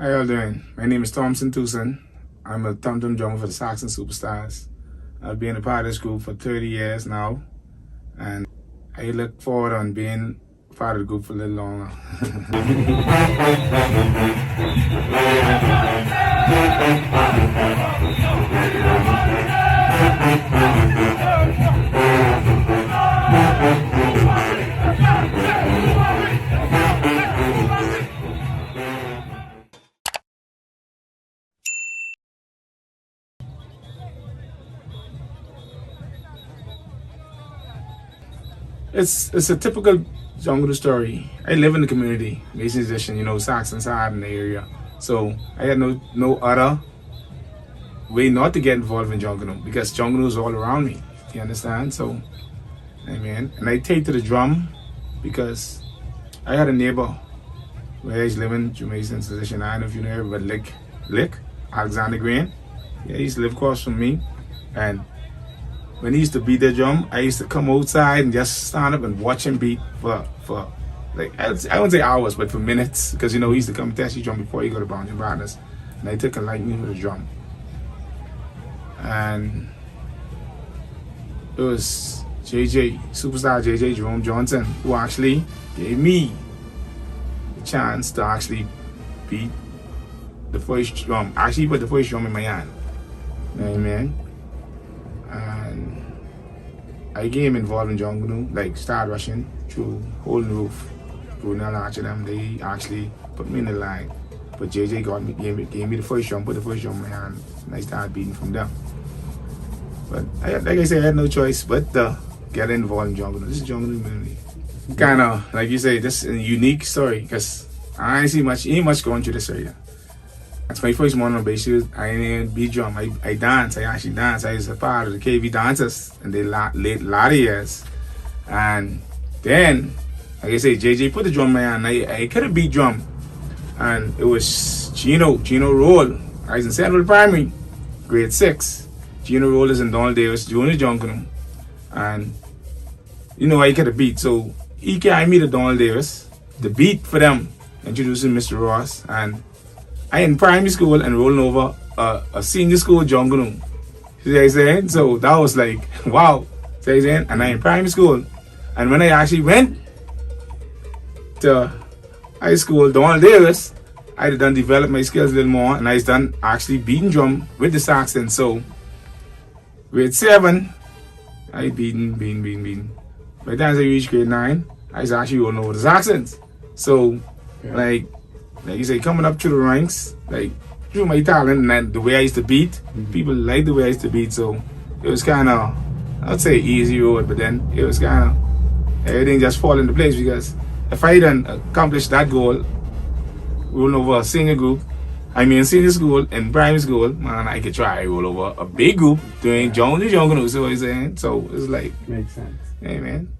How y'all doing? My name is Thompson Toussaint. I'm a tom-tom drummer for the Saxon Superstars. I've been a part of this group for 30 years now, and I look forward on being part of the group for a little longer. It's a typical Junkanoo story. I live in the community, Mason musician, Saxon's hard in the area. So I had no other way not to get involved in Junkanoo because Junkanoo is all around me. You understand? So, and I take to the drum because I had a neighbor where he's living, Mason's musician. I don't know if you know everybody, Lick, Alexander Green. Yeah, he used to live across from me, and when he used to beat the drum, I used to come outside and just stand up and watch him beat for like, I wouldn't say hours, but for minutes, because he used to come test his drum before he go to Boundary Partners, and I took a liking for the drum. And it was superstar JJ Jerome Johnson, who actually gave me the chance to actually beat the first drum. Actually put the first drum in my hand. You know what I mean? And I get involved in Junkanoo, like start rushing through Holding Roof, Brunel Archer them. They actually put me in the line, but JJ gave me the first drum, put the first drum in my hand, and I started beating from them. But like I said, I had no choice but to get involved in Junkanoo. This is Junkanoo community. Kind of like you say, this is a unique story because I ain't much going through this area. That's my first morning on bass. I didn't even beat drum. I dance. I actually dance. I was a part of the KV dancers in the late latter years. And then, like I say, JJ put the drum in my hand. I could have beat drum. And it was Gino Roll. I was in Central Primary, grade 6. Gino Roll is in Donald Davis, Junior Junkanoo. And I could have beat. So he carried me to Donald Davis, the beat for them, introducing Mr. Ross. And I in primary school and rolling over a senior school Junkanoo. See what I'm saying? So that was like, wow. See what I'm saying? And I in primary school. And when I actually went to high school, Donald Davis, I done develop my skills a little more, and I done actually beating drum with the Saxon. So grade 7, I beating. By the time I reached grade 9, I was actually rolling over the Saxons. So like you say, coming up through the ranks, like through my talent and the way I used to beat, people liked the way I used to beat. So it was kind of, I'd say easy road, but then it was kind of, everything just fall into place because if I done accomplished that goal, rolling over a senior school and primary school, man, I could try roll over a big group doing Junkanoo, see what I'm saying? So it's like, makes sense. Hey, man.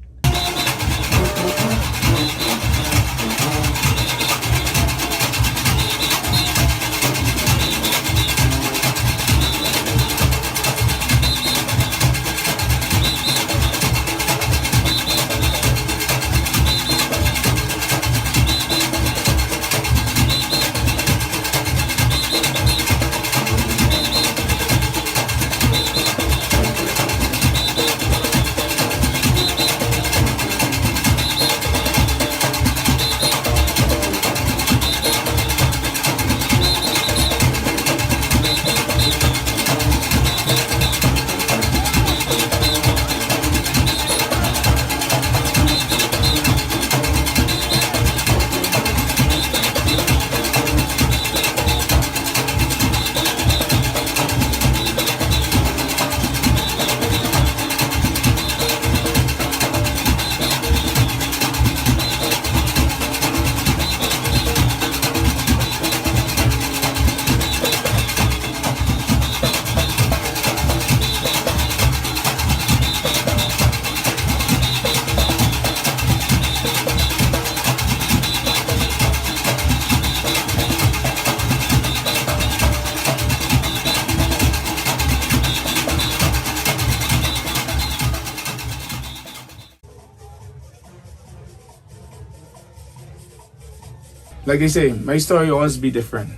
Like I say, my story always be different.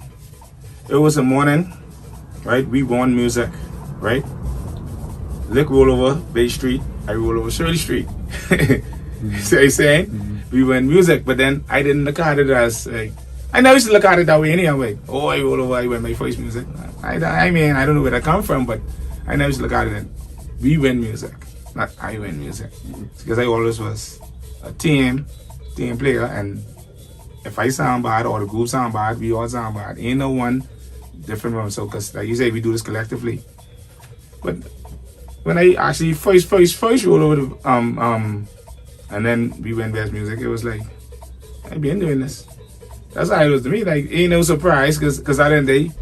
it was a morning, right? We won music, right? Lick roll over Bay Street, I roll over Shirley Street. See what I'm saying? We won music, but then I didn't look at it as like, I never used to look at it that way anyway. Oh, I roll over, I win my first music. I mean, I don't know where that come from, but I never used to look at it as we win music, not I win music. Because I always was a team player, and if I sound bad or the group sound bad, we all sound bad. Ain't no one different from so, because like you say, we do this collectively. But when I actually first rolled over the and then we went best music, it was like, I've been doing this. That's how it was to me. Like, ain't no surprise, because at the end of the day,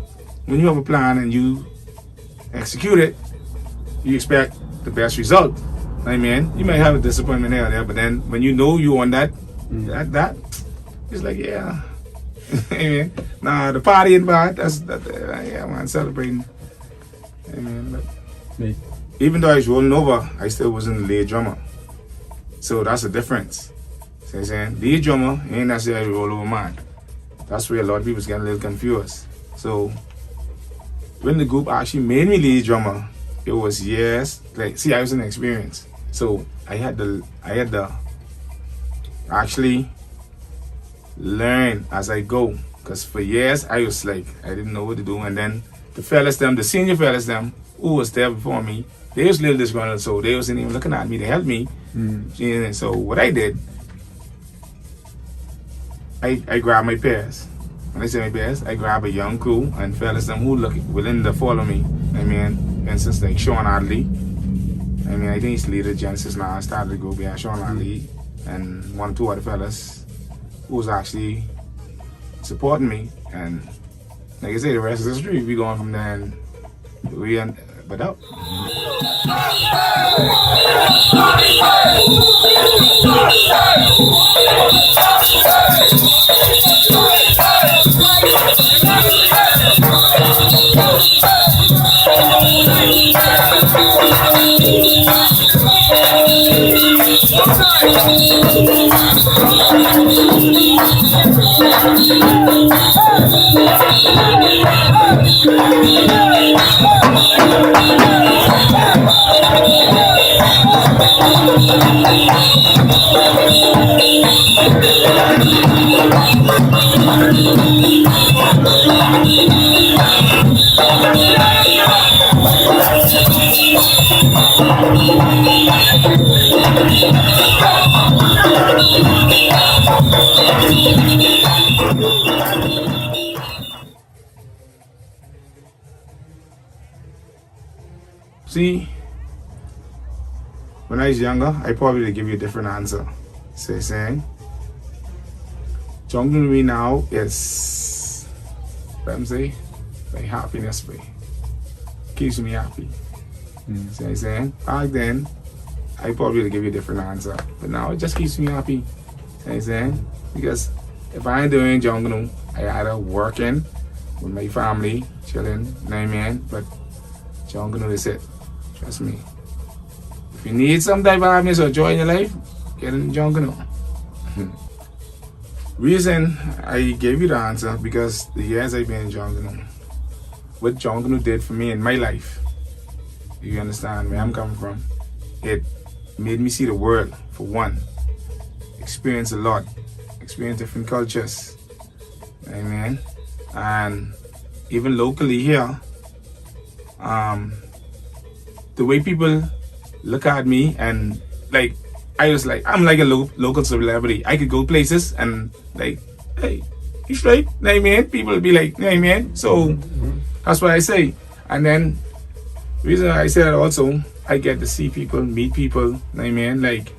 when you have a plan and you execute it, you expect the best result. I mean, you might have a disappointment here or there, but then when you know you on that, it's like, yeah. I mean, nah, the party ain't bad. Yeah, man, celebrating. I mean, but even though I was rolling over, I still wasn't the lead drummer. So that's the difference. See what I'm saying? Lead drummer ain't necessarily roll over man. That's where a lot of people get a little confused. So when the group actually made me lead drummer, it was years. Like, see, I was an experience. So I had to actually learn as I go. Because for years I was like, I didn't know what to do. And then the senior fellas who was there before me, they was a little disgruntled, so they wasn't even looking at me to help me. And so what I did, I grabbed my peers. When I say my peers, I grabbed a young crew and fellas who willing to follow me. I mean, for instance, like Sean Adley. I mean, I think he's the leader of Genesis now. I started to go behind Sean Adley and 1 or 2 other fellas who was actually supporting me. And like I say, the rest is history. We going from there and but out. See, when I was younger, I probably would give you a different answer. Saying, Junkanoo me now is, what I'm saying, like happiness way. Keeps me happy. See, saying, back then, I probably would give you a different answer, but now it just keeps me happy. See, saying, because if I ain't doing Junkanoo, I either working with my family, chilling, you know what I mean? But Junkanoo is it. Trust me. If you need some type of happiness or joy in your life, get in Junkanoo. Reason I gave you the answer because the years I've been in Junkanoo, what Junkanoo did for me in my life, you understand where I'm coming from, it made me see the world, for one. Experience a lot. Experience different cultures. You know what I mean? And even locally here, the way people look at me and like, I'm like a local celebrity. I could go places and like, hey, you straight? You know what I mean? People will be like, you know what I mean? So that's what I say. And then the reason I say that also, I get to see people, meet people, you know what I mean? Like,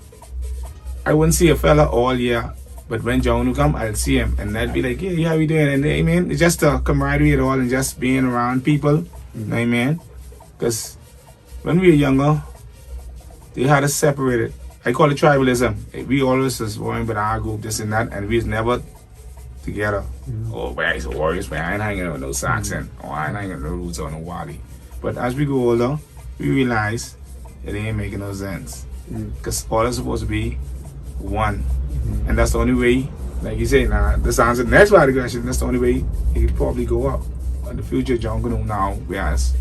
I wouldn't see a fella all year, but when Junkanoo come, I'll see him and they'll be like, yeah, how we doing? And I mean, it's just a camaraderie at all and just being around people, you know what I mean? Because when we were younger, they had us separated. I call it tribalism. We always was worrying about our group, this and that, and we was never together. Oh, where is the Warriors? Where I ain't hanging out with no Saxon, or I ain't hanging out with no Roots or no Wally. But as we go older, we realize it ain't making no sense. Because all is supposed to be one. And that's the only way, like you say, now this answer the next part of the question, that's the only way it could probably go up. the future Junkanoo now, whereas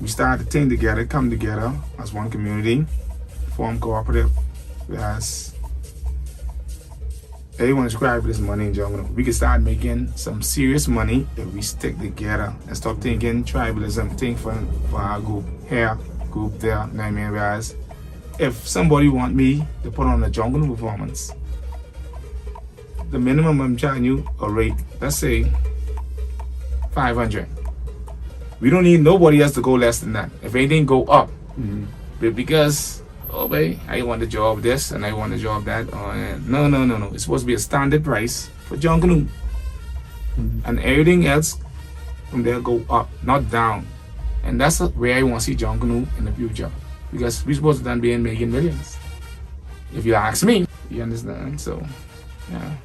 we start to think together, come together as one community, form cooperative, whereas everyone is crying for this money in Junkanoo. We can start making some serious money if we stick together and stop thinking tribalism, think for our group here, group there, you know what I mean? Whereas if somebody want me to put on a Junkanoo performance, the minimum I'm charging you a rate, let's say 500. We don't need nobody else to go less than that. If anything, go up. But because, oh babe, I want the job this and I want the job that. Oh, no. It's supposed to be a standard price for Junkanoo. And everything else from there go up, not down. And that's where I want to see Junkanoo in the future. Because we're supposed to then be making millions. If you ask me, you understand? So, yeah.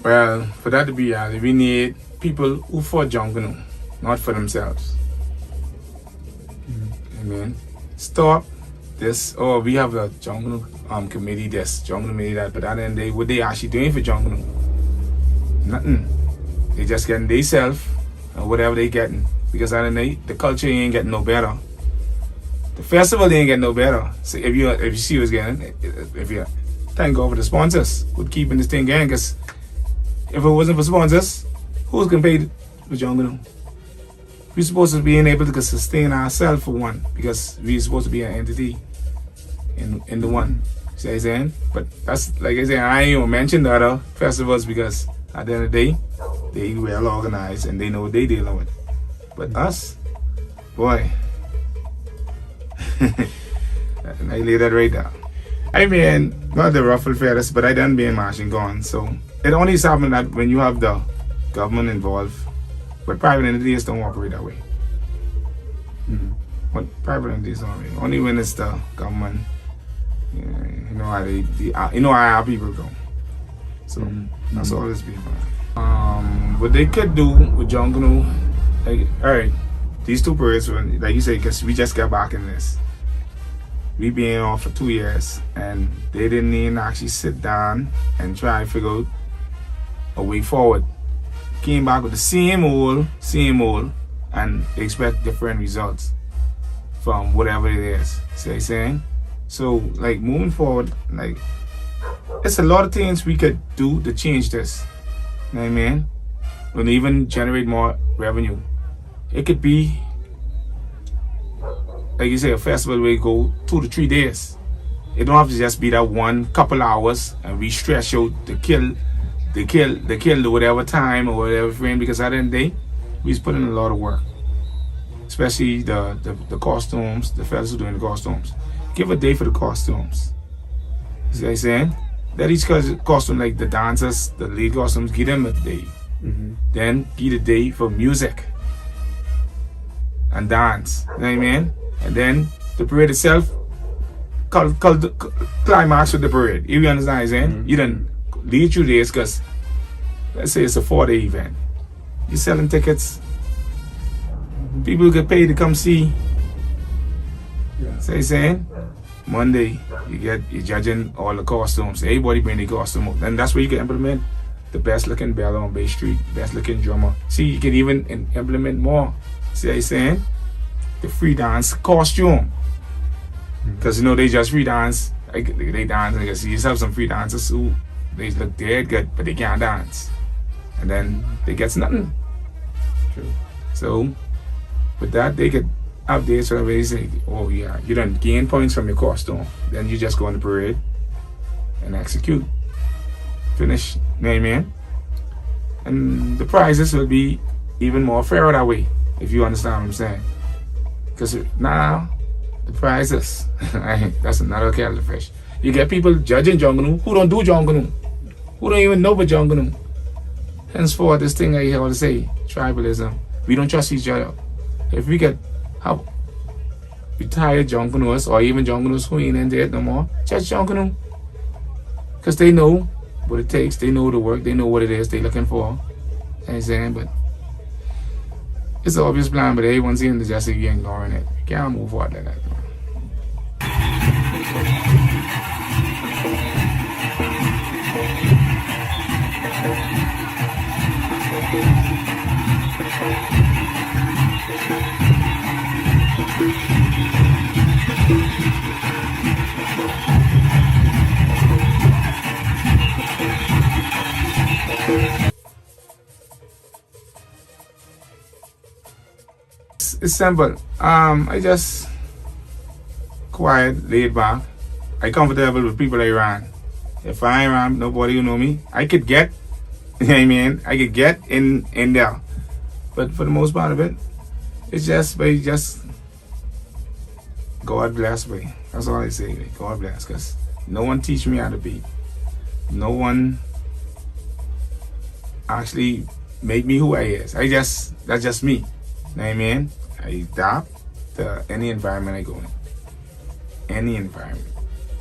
Well, for that to be reality, we need people who for Junkanoo, not for themselves. Amen. Stop this. Oh, we have a Junkanoo committee this, Junkanoo committee that, but at the end of the day, what they actually doing for Junkanoo? Nothing. They just getting themselves or whatever they getting. Because at the end of the day, the culture ain't getting no better. The festival they ain't getting no better. So if you see what's getting, if you thank God for the sponsors who keeping this thing going, because if it wasn't for sponsors, who's gonna pay for Junkanoo? We're supposed to be able to sustain ourselves for one, because we're supposed to be an entity in the one. See what I'm saying? But that's like I said, I ain't even mention the other festivals because at the end of the day, they well organized and they know what they dealing with. But us, boy, I lay that right down. I mean, not the ruffle feathers, but I done being marching gone, so. It only is happening that when you have the government involved, but private entities don't operate that way. But private entities don't operate. Only when it's the government, you know how you know how our people go. So that's all this people. What they could do with Junkanoo, like, all right, these two parades, like you say, because we just got back in this. We been off for 2 years, and they didn't even actually sit down and try to figure out a way forward. Came back with the same old, and they expect different results from whatever it is. See what I'm saying? So, like, moving forward, like, it's a lot of things we could do to change this. You know what I mean? And even generate more revenue. It could be, like you say, a festival where you go 2 to 3 days. It don't have to just be that one couple hours and we stretch out to kill the whatever time or whatever frame, because at the end of the day, we just put in a lot of work. Especially the costumes, the fellas who doing the costumes. Give a day for the costumes. See what I'm saying? That each costume, like the dancers, the lead costumes, give them a day. Then give a day for music and dance. You know what I mean? And then the parade itself, climax with the parade. You understand what I'm saying? You done lead through days, because let's say it's a 4-day event. You're selling tickets. People get paid to come see. So you're saying? Monday, you're judging all the costumes. Everybody bring their costume up. And that's where you can implement the best looking bella on Bay Street, best looking drummer. See, you can even implement more. See what I'm saying? The free dance costume. Because you know they just free dance. They dance, and you just have some free dancers who they look dead good, but they can't dance. And then they get nothing. True. So with that, they could have days where they say, oh yeah, you done gain points from your costume. Then you just go on the parade and execute. Finish, you know what I mean? And the prizes will be even more fair that way, if you understand what I'm saying. Because now, the prizes, that's another kettle of fish. You get people judging Junkanoo who don't do Junkanoo, who don't even know about Junkanoo. Henceforth, this thing I hear all to say, tribalism, we don't trust each other. If we get How retired Junkanooers or even Junkanoos who ain't into it no more, just Junkanoo. Because they know what it takes, they know the work, they know what it is they're looking for. You know what I'm saying? But it's an obvious plan, but everyone seems to just say you ignoring it. You can't move forward like that. It's simple. I just quiet, laid back. I comfortable with people around. If I ain't around, nobody will know me. I could get, you know what I mean? I could get in there. But for the most part of it, it's just God bless me. That's all I say. God bless. Because no one teach me how to beat. No one actually make me who I is. That's just me. You know what I mean? I adapt to any environment I go in. Any environment.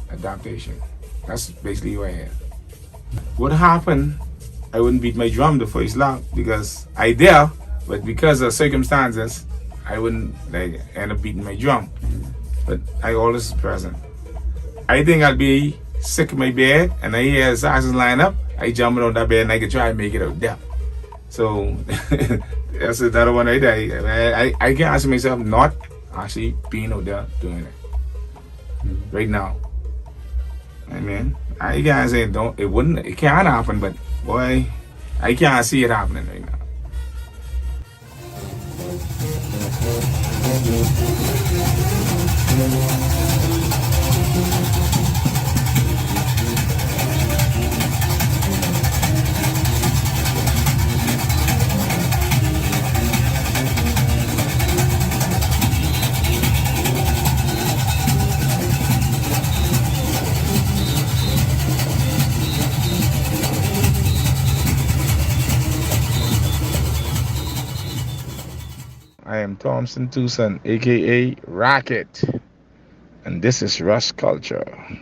Adaptation. That's basically who I am. What happened, I wouldn't beat my drum the first lap because I dare, but because of circumstances, I wouldn't end up beating my drum. But I always present. I think I'd be sick of my bed and I hear Saxons line up, I jump on that bed and I could try and make it out there. So that's another one right there. I can ask myself not actually being out there doing it right now. I mean, I can't say it can't happen, but boy, I can't see it happening right now. I am Thompson Toussaint, aka Racket, and this is RushCulture.